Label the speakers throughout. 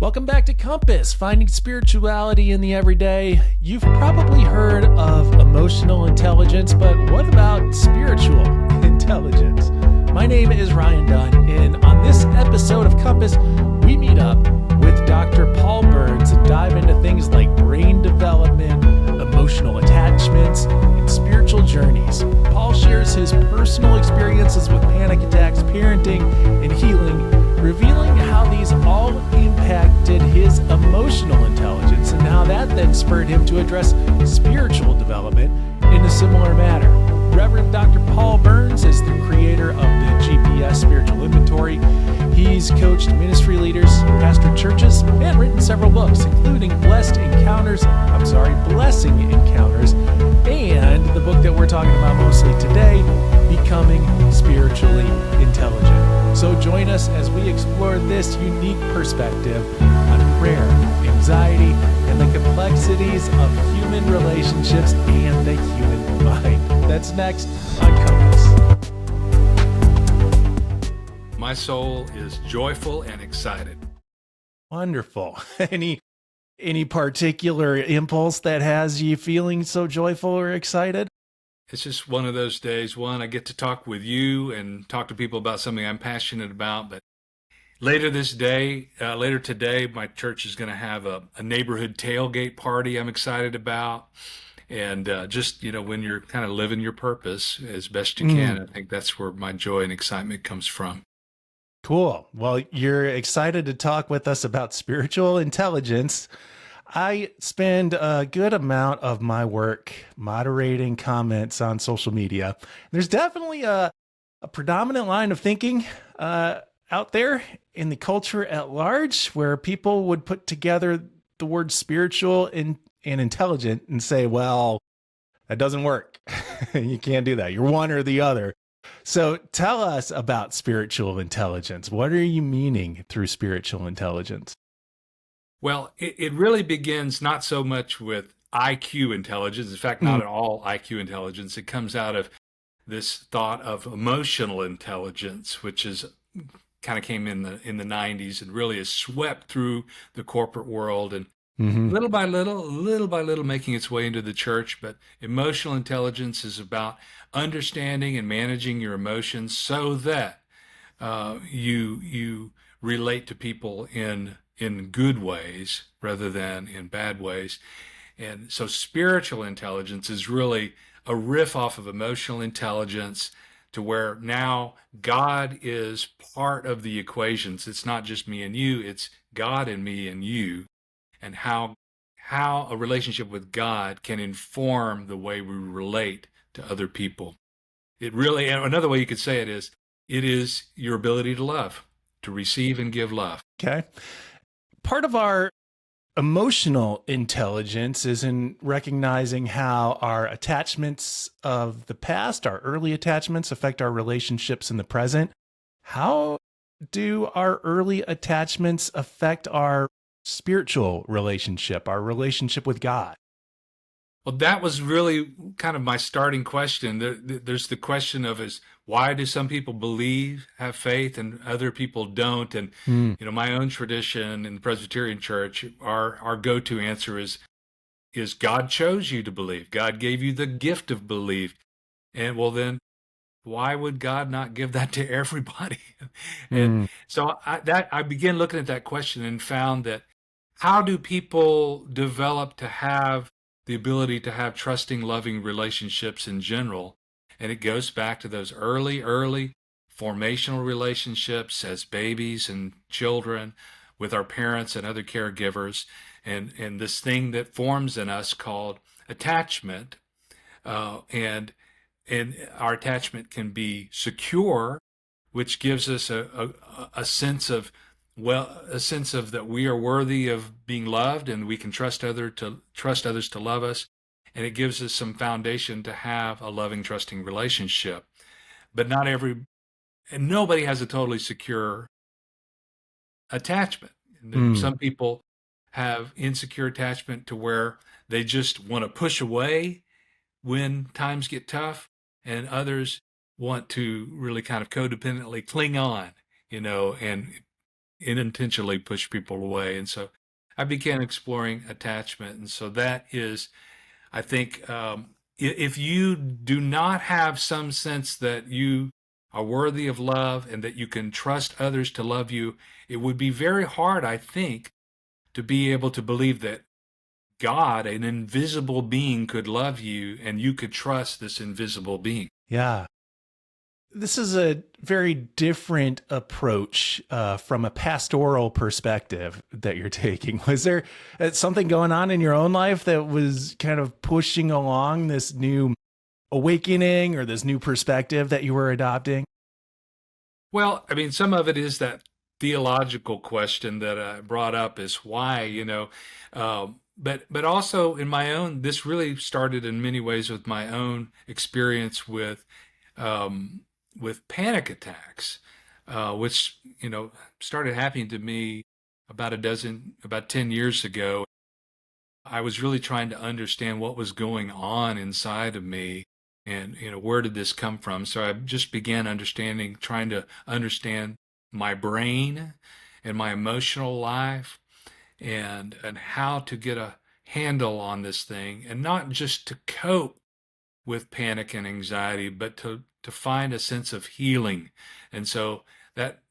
Speaker 1: Welcome back to Compass, finding spirituality in the everyday. You've probably heard of emotional intelligence, but what about spiritual intelligence? My name is Ryan Dunn, and on this episode of Compass, we meet up with Dr. Paul Burns to dive into things like brain development, emotional attachments, and spiritual journeys. Paul shares his personal experiences with panic attacks, parenting, and healing, revealing how these all impacted his emotional intelligence and how that then spurred him to address spiritual development in a similar manner. Reverend Dr. Paul Burns is the creator of the GPS Spiritual Inventory. He's coached ministry leaders, pastored churches, and written several books, including Blessing Encounters, and the book that we're talking about mostly today, Becoming Spiritually Intelligent. So join us as we explore this unique perspective on prayer, anxiety, and the complexities of human relationships and the human mind. That's next on Compass.
Speaker 2: My soul is joyful and excited.
Speaker 1: Wonderful. Any particular impulse that has you feeling so joyful or excited?
Speaker 2: It's just one of those days. One, I get to talk with you and talk to people about something I'm passionate about. But later today, my church is going to have a neighborhood tailgate party I'm excited about. And when you're kind of living your purpose as best you can, I think that's where my joy and excitement comes from.
Speaker 1: Cool. Well, you're excited to talk with us about spiritual intelligence. I spend a good amount of my work moderating comments on social media. There's definitely a predominant line of thinking out there in the culture at large where people would put together the word spiritual and intelligent and say, well, that doesn't work. You can't do that. You're one or the other. So tell us about spiritual intelligence. What are you meaning through spiritual intelligence?
Speaker 2: Well, it really begins not so much with IQ intelligence. In fact, not at all IQ intelligence. It comes out of this thought of emotional intelligence, which is kind of came in the 90s and really has swept through the corporate world and little by little making its way into the church. But emotional intelligence is about understanding and managing your emotions so that you relate to people in good ways rather than in bad ways. And so spiritual intelligence is really a riff off of emotional intelligence to where now God is part of the equations. It's not just me and you, it's God and me and you, and how a relationship with God can inform the way we relate to other people. It really, and another way you could say it is your ability to love, to receive and give love.
Speaker 1: Okay. Part of our emotional intelligence is in recognizing how our attachments of the past, our early attachments, affect our relationships in the present. How do our early attachments affect our spiritual relationship, our relationship with God?
Speaker 2: Well, that was really kind of my starting question. There's the question of why do some people believe, have faith, and other people don't? And my own tradition in the Presbyterian Church, our go-to answer is God chose you to believe. God gave you the gift of belief. And well, then why would God not give that to everybody? And so I began looking at that question and found that how do people develop to have the ability to have trusting, loving relationships in general? And it goes back to those early formational relationships as babies and children with our parents and other caregivers, and this thing that forms in us called attachment. And our attachment can be secure, which gives us a sense of that we are worthy of being loved and we can trust others to love us. And it gives us some foundation to have a loving, trusting relationship. But nobody has a totally secure attachment. Some people have insecure attachment to where they just want to push away when times get tough, and others want to really kind of codependently cling on, and unintentionally push people away. And so I began exploring attachment. And so that is, I think, if you do not have some sense that you are worthy of love and that you can trust others to love you, it would be very hard, I think, to be able to believe that God, an invisible being, could love you and you could trust this invisible being.
Speaker 1: Yeah. This is a very different approach from a pastoral perspective that you're taking. Was there something going on in your own life that was kind of pushing along this new awakening or this new perspective that you were adopting?
Speaker 2: Well, I mean, some of it is that theological question that I brought up is why, but also in my own, this really started in many ways with my own experience um, with panic attacks, which, started happening to me about 10 years ago. I was really trying to understand what was going on inside of me and, where did this come from? So I just began trying to understand my brain and my emotional life and how to get a handle on this thing and not just to cope with panic and anxiety, but to find a sense of healing. And so that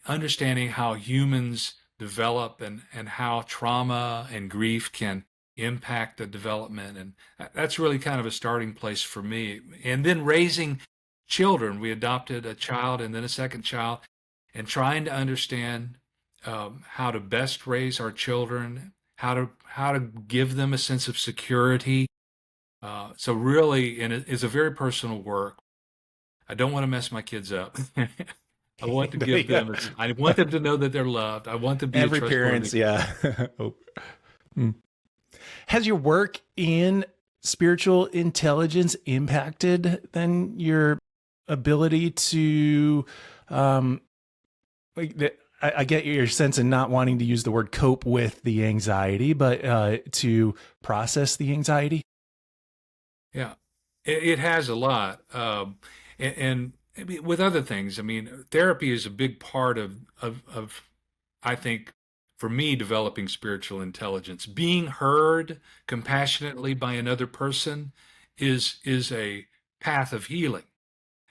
Speaker 2: understanding how humans develop and how trauma and grief can impact the development. And that's really kind of a starting place for me. And then raising children, we adopted a child and then a second child, and trying to understand how to best raise our children, how to give them a sense of security. So really, and it's a very personal work. I don't want to mess my kids up. I want to give
Speaker 1: Yeah.
Speaker 2: them, I want them to know that they're loved. I want to be a
Speaker 1: Every parent's,
Speaker 2: trustworthy.
Speaker 1: yeah. Oh. Hmm. Has your work in spiritual intelligence impacted then your ability to, like I get your sense in not wanting to use the word cope with the anxiety, but to process the anxiety?
Speaker 2: Yeah, it has a lot. And I mean, with other things, I mean, therapy is a big part of I think, for me, developing spiritual intelligence. Being heard compassionately by another person is a path of healing.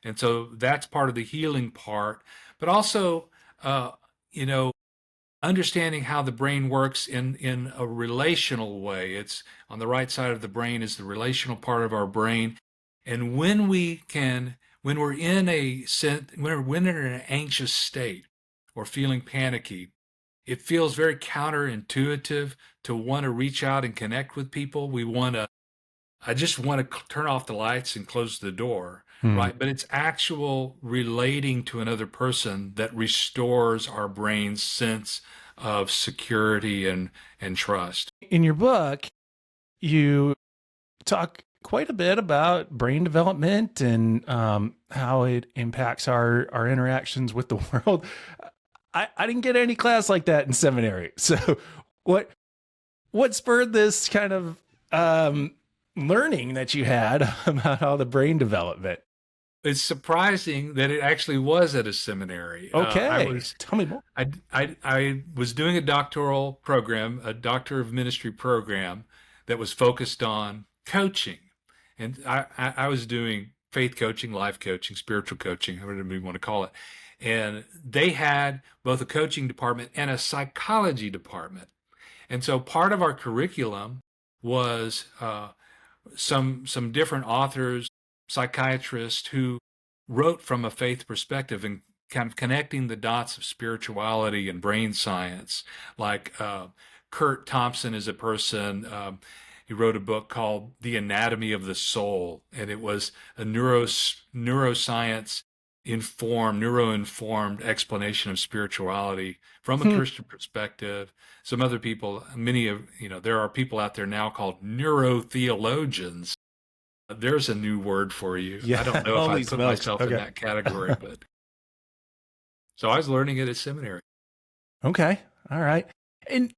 Speaker 2: And so that's part of the healing part. But also, uh, you know, understanding how the brain works in a relational way. It's on the right side of the brain is the relational part of our brain. And when we're in when we're in an anxious state or feeling panicky, it feels very counterintuitive to want to reach out and connect with people. I just want to turn off the lights and close the door,
Speaker 1: Hmm.
Speaker 2: right? But it's actual relating to another person that restores our brain's sense of security and trust.
Speaker 1: In your book, you talk quite a bit about brain development and how it impacts our interactions with the world. I didn't get any class like that in seminary. So what what spurred this kind of learning that you had about all the brain development?
Speaker 2: It's surprising that it actually was at a seminary.
Speaker 1: Okay, tell me more.
Speaker 2: I was doing a doctoral program, a Doctor of Ministry program that was focused on coaching. And I was doing faith coaching, life coaching, spiritual coaching, whatever you want to call it. And they had both a coaching department and a psychology department. And so part of our curriculum was some different authors, psychiatrists who wrote from a faith perspective and kind of connecting the dots of spirituality and brain science. Like Kurt Thompson is a person. He wrote a book called The Anatomy of the Soul, and it was a neuroscience neuro-informed explanation of spirituality from a
Speaker 1: Hmm.
Speaker 2: Christian perspective. Some other people, there are people out there now called neurotheologians. There's a new word for you. I
Speaker 1: Yeah,
Speaker 2: don't know if
Speaker 1: holy
Speaker 2: I'd put
Speaker 1: smokes.
Speaker 2: myself in
Speaker 1: Okay.
Speaker 2: that category, but so I was learning it at seminary.
Speaker 1: Okay. All right. And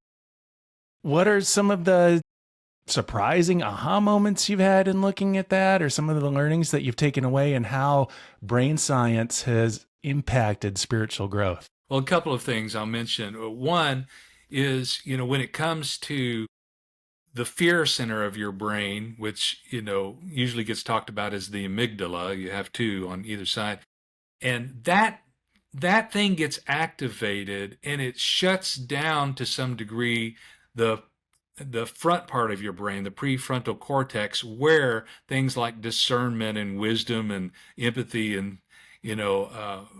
Speaker 1: what are some of the surprising aha moments you've had in looking at that, or some of the learnings that you've taken away and how brain science has impacted spiritual growth?
Speaker 2: Well, a couple of things I'll mention. One is, when it comes to the fear center of your brain, which, usually gets talked about as the amygdala, you have two on either side, and that thing gets activated and it shuts down to some degree the the front part of your brain, the prefrontal cortex, where things like discernment and wisdom and empathy and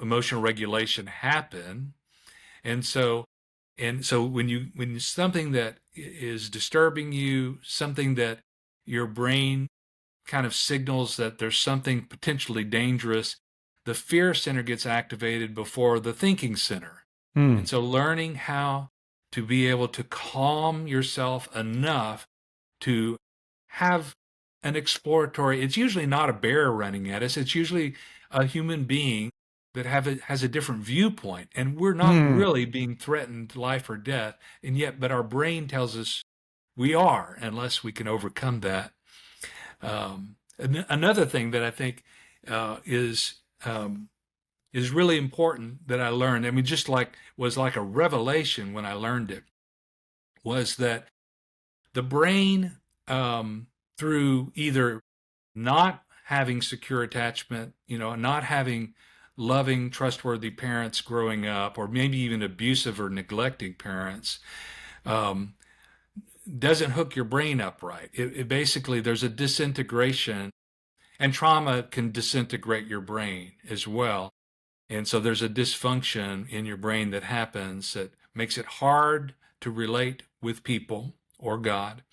Speaker 2: emotional regulation happen. And so when something that is disturbing you, something that your brain kind of signals that there's something potentially dangerous, the fear center gets activated before the thinking center.
Speaker 1: Hmm.
Speaker 2: And so learning how to be able to calm yourself enough to have an exploratory, it's usually not a bear running at us, it's usually a human being that has a different viewpoint. And we're not
Speaker 1: Hmm.
Speaker 2: really being threatened life or death. And yet, but our brain tells us we are, unless we can overcome that. Another thing that I think is really important that I learned. I mean, just like was like a revelation when I learned it, was that the brain, through either not having secure attachment, not having loving, trustworthy parents growing up, or maybe even abusive or neglecting parents, um, doesn't hook your brain up right. It basically, there's a disintegration, and trauma can disintegrate your brain as well. And so there's a dysfunction in your brain that happens that makes it hard to relate with people or God.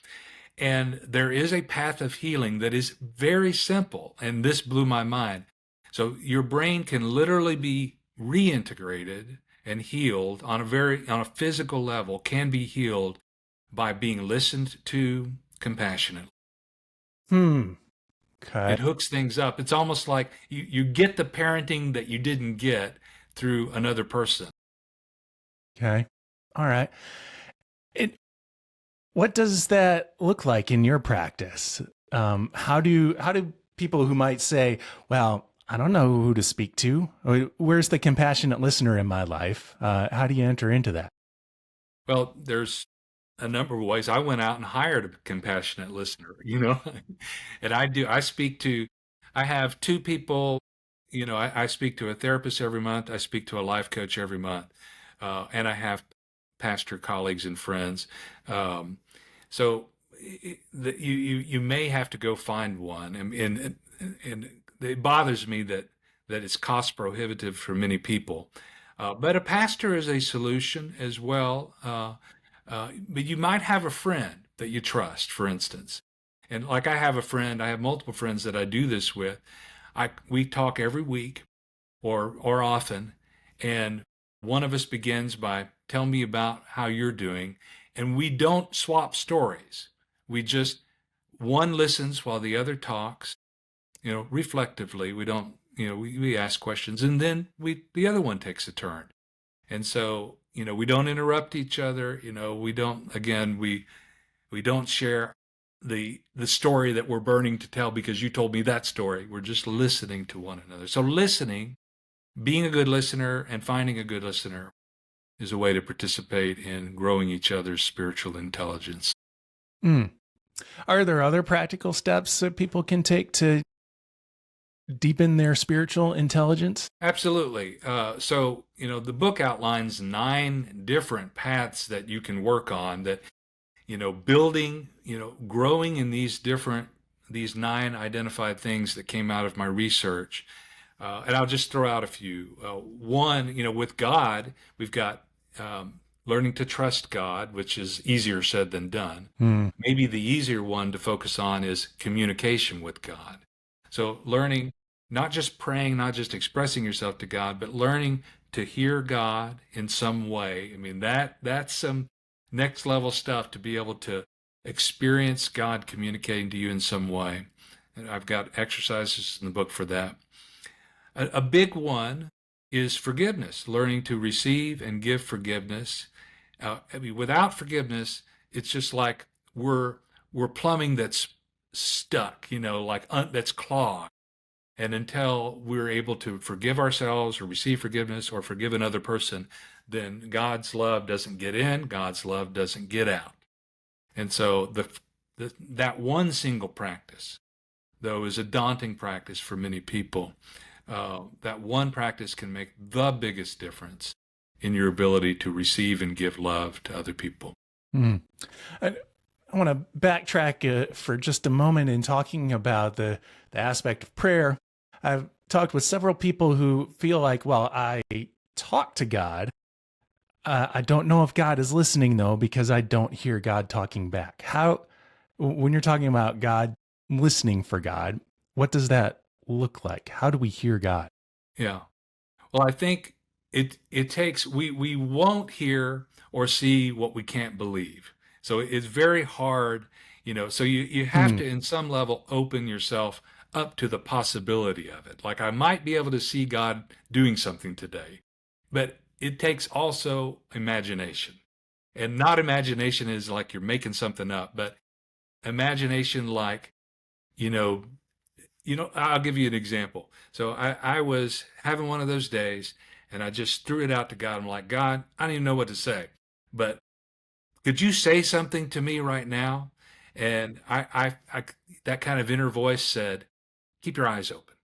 Speaker 2: And there is a path of healing that is very simple. And this blew my mind. So your brain can literally be reintegrated and healed on a physical level, can be healed by being listened to compassionately.
Speaker 1: Hmm. Okay.
Speaker 2: It hooks things up. It's almost like you get the parenting that you didn't get through another person.
Speaker 1: Okay. All right. It, what does that look like in your practice? How do people who might say, "Well, I don't know who to speak to. Where's the compassionate listener in my life?" How do you enter into that?
Speaker 2: Well, there's a number of ways. I went out and hired a compassionate listener, and I speak to, I have two people, I speak to a therapist every month. I speak to a life coach every month. And I have pastor colleagues and friends. Um, so you may have to go find one. And it bothers me that it's cost prohibitive for many people. But a pastor is a solution as well. But you might have a friend that you trust, for instance. And like I have multiple friends that I do this with. We talk every week or often, and one of us begins by tell me about how you're doing, and we don't swap stories. We just one listens while the other talks, reflectively. We don't, we ask questions, and then the other one takes a turn. And so, we don't interrupt each other. We don't, again, we don't share the story that we're burning to tell because you told me that story. We're just listening to one another. So listening, being a good listener and finding a good listener is a way to participate in growing each other's spiritual intelligence.
Speaker 1: Hmm. Are there other practical steps that people can take to deepen their spiritual intelligence?
Speaker 2: Absolutely. So, the book outlines 9 different paths that you can work on that, building, growing in these 9 identified things that came out of my research. And I'll just throw out a few. One, with God, we've got learning to trust God, which is easier said than done.
Speaker 1: Hmm.
Speaker 2: Maybe the easier one to focus on is communication with God. So learning, not just praying, not just expressing yourself to God, but learning to hear God in some way. I mean, that's some next level stuff to be able to experience God communicating to you in some way. And I've got exercises in the book for that. A big one is forgiveness, learning to receive and give forgiveness. I mean, without forgiveness, it's just like we're plumbing that's stuck, like that's clogged. And until we're able to forgive ourselves or receive forgiveness or forgive another person, then God's love doesn't get in, God's love doesn't get out. And so that one single practice, though, is a daunting practice for many people. That one practice can make the biggest difference in your ability to receive and give love to other people.
Speaker 1: Mm. I want to backtrack for just a moment in talking about the aspect of prayer. I've talked with several people who feel like, well, I talk to God. I don't know if God is listening, though, because I don't hear God talking back. When you're talking about God listening for God, what does that look like? How do we hear God?
Speaker 2: Yeah. Well, I think it takes we won't hear or see what we can't believe. So it's very hard, so you have
Speaker 1: Hmm.
Speaker 2: to in some level open yourself up to the possibility of it. Like I might be able to see God doing something today, but it takes also imagination. And not imagination is like you're making something up, but imagination like, you know, I'll give you an example. So I was having one of those days and I just threw it out to God. I'm like, God, I don't even know what to say, but could you say something to me right now? And that kind of inner voice said, keep your eyes open.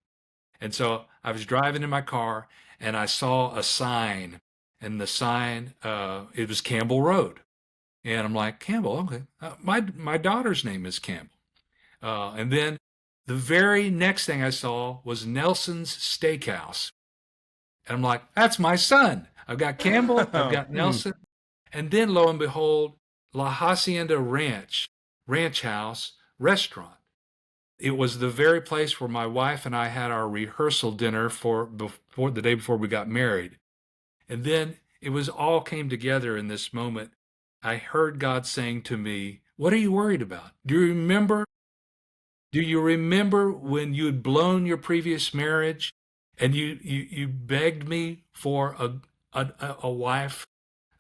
Speaker 2: And so I was driving in my car and I saw a sign, and the sign, it was Campbell Road. And I'm like, Campbell, okay. My daughter's name is Campbell. And then the very next thing I saw was Nelson's Steakhouse. And I'm like, that's my son. I've got Campbell, I've got
Speaker 1: Hmm.
Speaker 2: Nelson. And then lo and behold, La Hacienda Ranch House Restaurant. It was the very place where my wife and I had our rehearsal dinner for before the day before we got married. And then it was all came together in this moment. I heard God saying to me, what are you worried about? Do you remember when you had blown your previous marriage and you begged me for a wife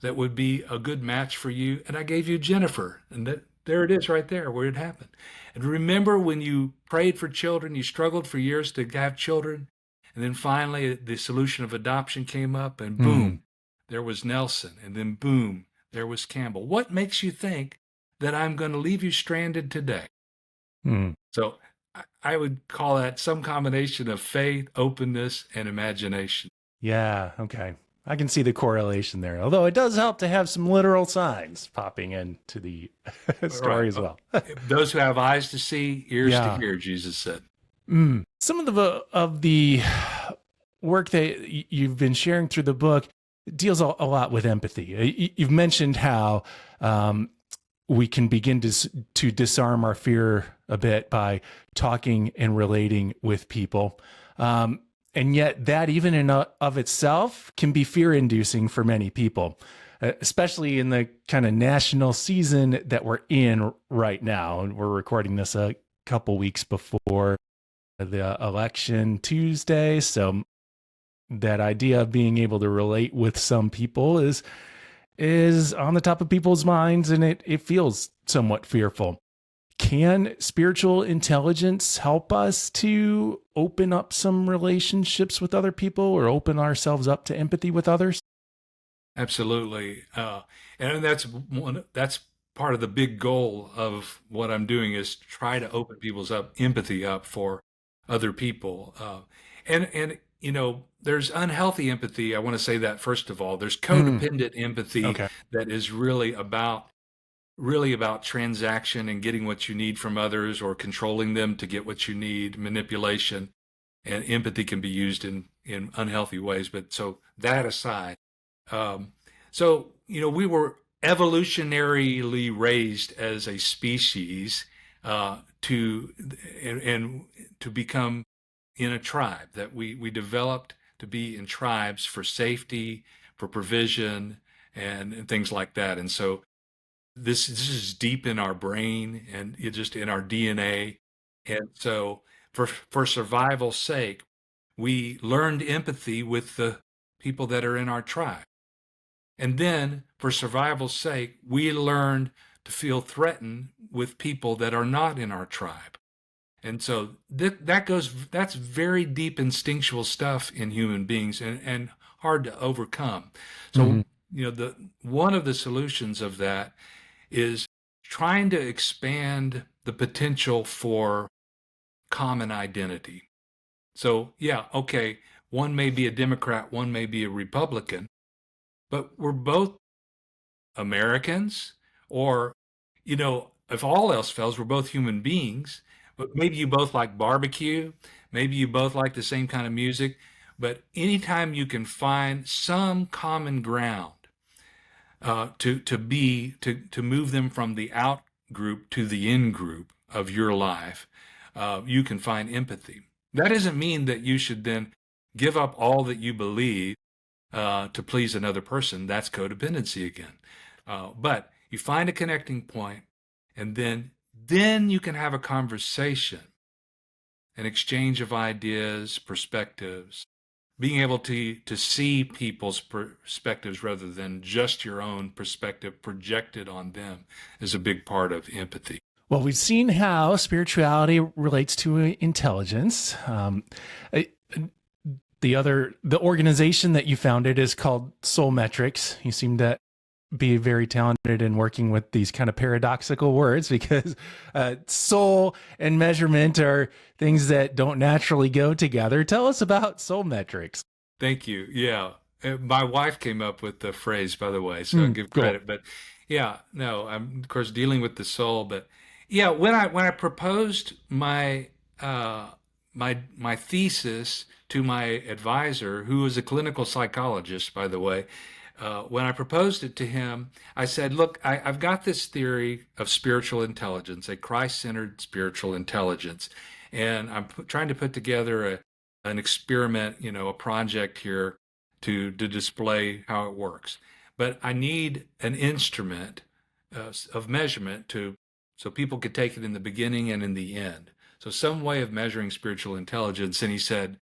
Speaker 2: that would be a good match for you? And I gave you Jennifer. And there it is right there where it happened. And remember when you prayed for children, you struggled for years to have children. And then finally the solution of adoption came up and
Speaker 1: Hmm.
Speaker 2: boom, there was Nelson. And then boom, there was Campbell. What makes you think that I'm going to leave you stranded today?
Speaker 1: Hmm.
Speaker 2: So I would call that some combination of faith, openness, and imagination.
Speaker 1: Yeah. Okay. I can see the correlation there. Although it does help to have some literal signs popping into the
Speaker 2: Right.
Speaker 1: story as well.
Speaker 2: Those who have eyes to see, ears to
Speaker 1: Yeah.
Speaker 2: hear, Jesus said.
Speaker 1: Some of the work that you've been sharing through the book deals a lot with empathy. You've mentioned how we can begin to disarm our fear a bit by talking and relating with people. And yet that even in of itself can be fear inducing for many people, especially in the kind of national season that we're in right now. And we're recording this a couple weeks before the election Tuesday. So that idea of being able to relate with some people is on the top of people's minds, and it feels somewhat fearful. Can spiritual intelligence help us to open up some relationships with other people or open ourselves up to empathy with others?
Speaker 2: Absolutely. And that's part of the big goal of what I'm doing is try to open people's empathy up for other people. And there's unhealthy empathy. I want to say that first of all. There's
Speaker 1: Mm,
Speaker 2: codependent empathy
Speaker 1: okay.
Speaker 2: that is really about transaction and getting what you need from others or controlling them to get what you need, manipulation, and empathy can be used in unhealthy ways. But so that aside, um, we were evolutionarily raised as a species to and to become in a tribe that we developed to be in tribes for safety, for provision, and things like that. And so this is deep in our brain and it just in our DNA. And so for survival's sake, we learned empathy with the people that are in our tribe. And then for survival's sake, we learned to feel threatened with people that are not in our tribe. And so that's very deep instinctual stuff in human beings, and hard to overcome.
Speaker 1: Hmm.
Speaker 2: So, the one of the solutions of that is trying to expand the potential for common identity. So, yeah, okay, one may be a Democrat, one may be a Republican, but we're both Americans, or, if all else fails, we're both human beings. But maybe you both like barbecue, maybe you both like the same kind of music. But anytime you can find some common ground, to move them from the out group to the in group of your life, you can find empathy. That doesn't mean that you should then give up all that you believe to please another person. That's codependency again. But you find a connecting point, and then you can have a conversation, an exchange of ideas, perspectives, being able to see people's perspectives rather than just your own perspective projected on them is a big part of empathy.
Speaker 1: Well, we've seen how spirituality relates to intelligence. I- the organization that you founded is called Soul Metrics. You seem to be very talented in working with these kind of paradoxical words because soul and measurement are things that don't naturally go together. Tell us about Soul Metrics.
Speaker 2: Thank you. Yeah. My wife came up with the phrase, by the way, so I'll give
Speaker 1: Cool.
Speaker 2: credit. But yeah, no, I'm of course dealing with the soul. But yeah, when I proposed my thesis to my advisor, who was a clinical psychologist, by the way, when I proposed it to him, I said, "Look, I've got this theory of spiritual intelligence, a Christ-centered spiritual intelligence, and I'm trying to put together an experiment, a project here to display how it works. But I need an instrument of measurement so people could take it in the beginning and in the end. So some way of measuring spiritual intelligence." And he said,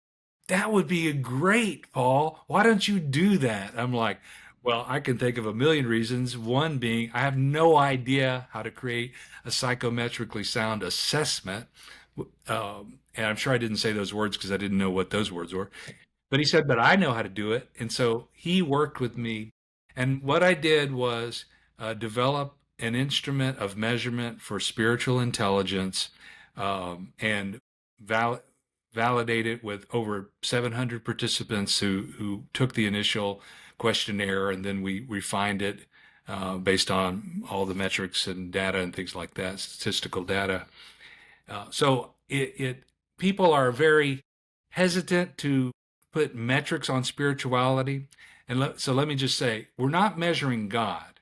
Speaker 2: "That would be great, Paul. Why don't you do that?" I'm like, "Well, I can think of a million reasons. One being I have no idea how to create a psychometrically sound assessment." And I'm sure I didn't say those words because I didn't know what those words were. But he said, "But I know how to do it." And so he worked with me. And what I did was develop an instrument of measurement for spiritual intelligence, and val- validate it with over 700 participants who took the initial questionnaire, and then we refined it based on all the metrics and data and things like that, statistical data. So people are very hesitant to put metrics on spirituality. And so let me just say, we're not measuring God.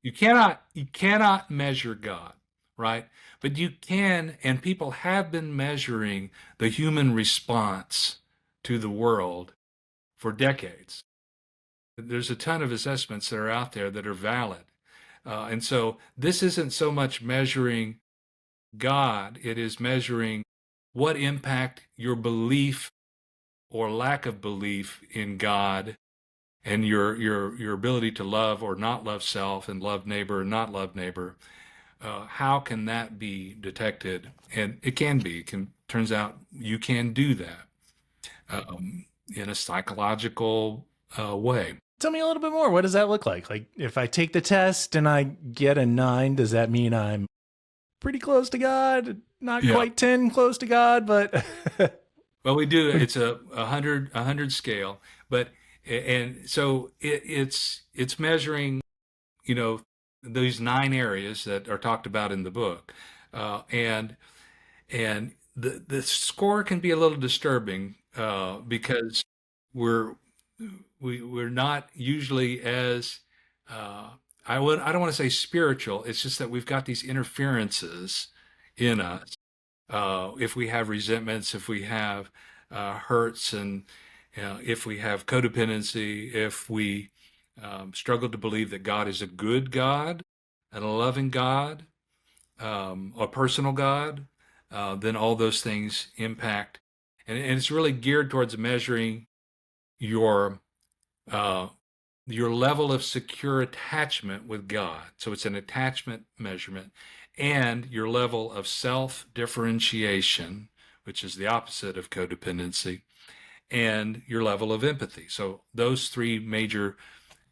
Speaker 2: You cannot measure God, right? But you can, and people have been measuring the human response to the world for decades. There's a ton of assessments that are out there that are valid. And so this isn't so much measuring God, it is measuring what impact your belief or lack of belief in God, and your ability to love or not love self, and love neighbor or not love neighbor. How can that be detected? And it can be. Turns out you can do that in a psychological way.
Speaker 1: Tell me a little bit more. What does that look like? Like, if I take the test and I get a 9, does that mean I'm pretty close to God? Not
Speaker 2: Yeah.
Speaker 1: quite 10 close to God, but
Speaker 2: Well, we do. It's a hundred scale, but and so it's measuring, you know, these 9 areas that are talked about in the book, and the score can be a little disturbing because we're we're not usually as uh, I don't want to say spiritual. It's just that we've got these interferences in us. If we have resentments, if we have hurts, and if we have codependency, if we struggle to believe that God is a good God and a loving God, a personal God, then all those things impact. And it's really geared towards measuring your uh, your level of secure attachment with God. So it's an attachment measurement, and your level of self-differentiation, which is the opposite of codependency, and your level of empathy. So those three major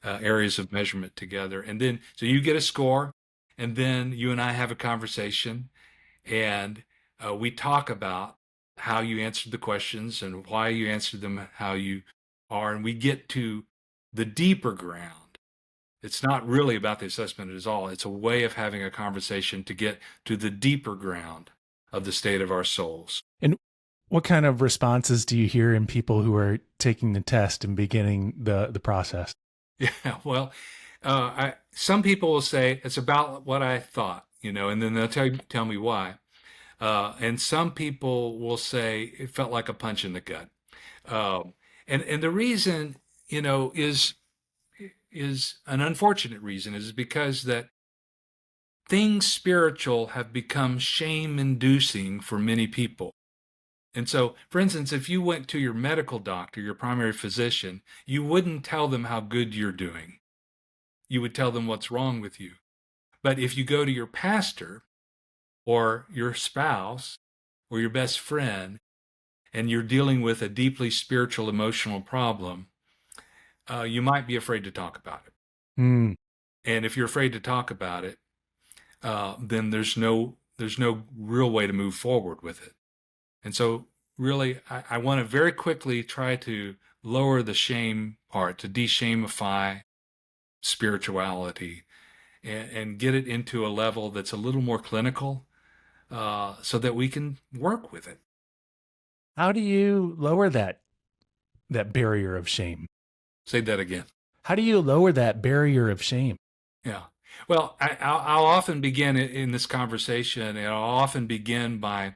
Speaker 2: areas of measurement together. And then, so you get a score, and then you and I have a conversation, and we talk about how you answered the questions and why you answered them how you are. And we get to the deeper ground. It's not really about the assessment at all. It's a way of having a conversation to get to the deeper ground of the state of our souls.
Speaker 1: And what kind of responses do you hear in people who are taking the test and beginning the process?
Speaker 2: Yeah, well, some people will say it's about what I thought, and then they'll tell me why. And some people will say it felt like a punch in the gut. And the reason, is an unfortunate reason, is because that things spiritual have become shame-inducing for many people. And so, for instance, if you went to your medical doctor, your primary physician, you wouldn't tell them how good you're doing. You would tell them what's wrong with you. But if you go to your pastor or your spouse or your best friend, and you're dealing with a deeply spiritual, emotional problem, you might be afraid to talk about it.
Speaker 1: Mm.
Speaker 2: And if you're afraid to talk about it, then there's no real way to move forward with it. And so really, I want to very quickly try to lower the shame part, to de-shamify spirituality and get it into a level that's a little more clinical, so that we can work with it.
Speaker 1: How do you lower that barrier of shame?
Speaker 2: Say that again.
Speaker 1: How do you lower that barrier of shame?
Speaker 2: Yeah. Well, I'll often begin in this conversation, and I'll often begin by,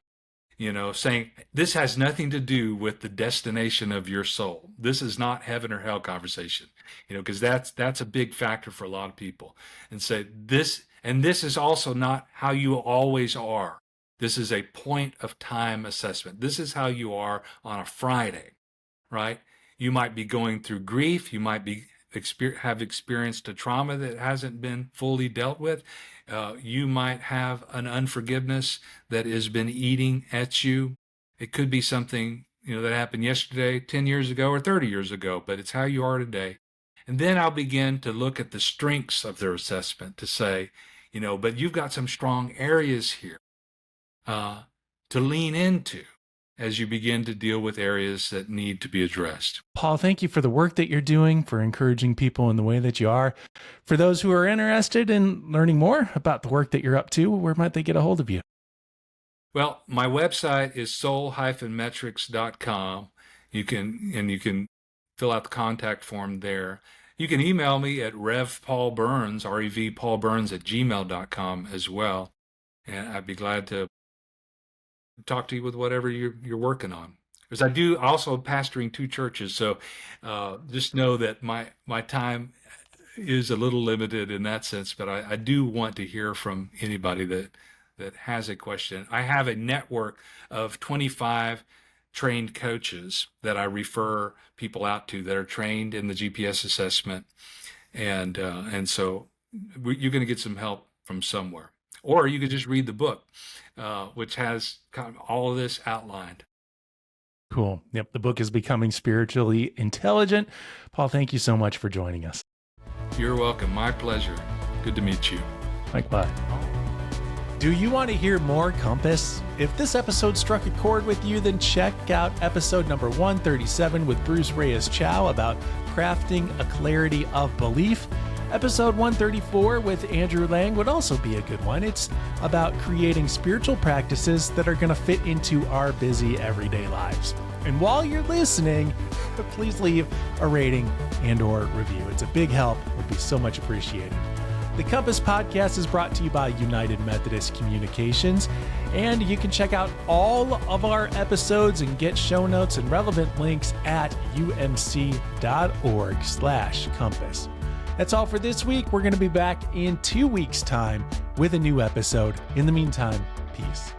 Speaker 2: saying this has nothing to do with the destination of your soul. This is not heaven or hell conversation, because that's a big factor for a lot of people. And say this is also not how you always are. This is a point of time assessment. This is how you are on a Friday, right? You might be going through grief. You might have experienced a trauma that hasn't been fully dealt with. You might have an unforgiveness that has been eating at you. It could be something, that happened yesterday, 10 years ago, or 30 years ago, but it's how you are today. And then I'll begin to look at the strengths of their assessment to say, but you've got some strong areas here to lean into as you begin to deal with areas that need to be addressed.
Speaker 1: Paul, thank you for the work that you're doing, for encouraging people in the way that you are. For those who are interested in learning more about the work that you're up to, where might they get a hold of you?
Speaker 2: Well, my website is soul-metrics.com. You can fill out the contact form there. You can email me at revpaulburns, R-E-V Paul Burns @gmail.com as well. And I'd be glad to talk to you with whatever you're working on. Because I do also pastoring 2 churches, so just know that my time is a little limited in that sense, but I do want to hear from anybody that has a question. I have a network of 25 trained coaches that I refer people out to that are trained in the GPS assessment, and so you're going to get some help from somewhere. Or you could just read the book, which has kind of all of this outlined.
Speaker 1: Cool. Yep. The book is Becoming Spiritually Intelligent. Paul, thank you so much for joining us.
Speaker 2: You're welcome. My pleasure. Good to meet you.
Speaker 1: Likewise. Do you want to hear more Compass? If this episode struck a chord with you, then check out episode number 137 with Bruce Reyes-Chow about crafting a clarity of belief. Episode 134 with Andrew Lang would also be a good one. It's about creating spiritual practices that are going to fit into our busy everyday lives. And while you're listening, please leave a rating and/or review. It's a big help. It would be so much appreciated. The Compass Podcast is brought to you by United Methodist Communications, and you can check out all of our episodes and get show notes and relevant links at umc.org/compass. That's all for this week. We're going to be back in 2 weeks' time with a new episode. In the meantime, peace.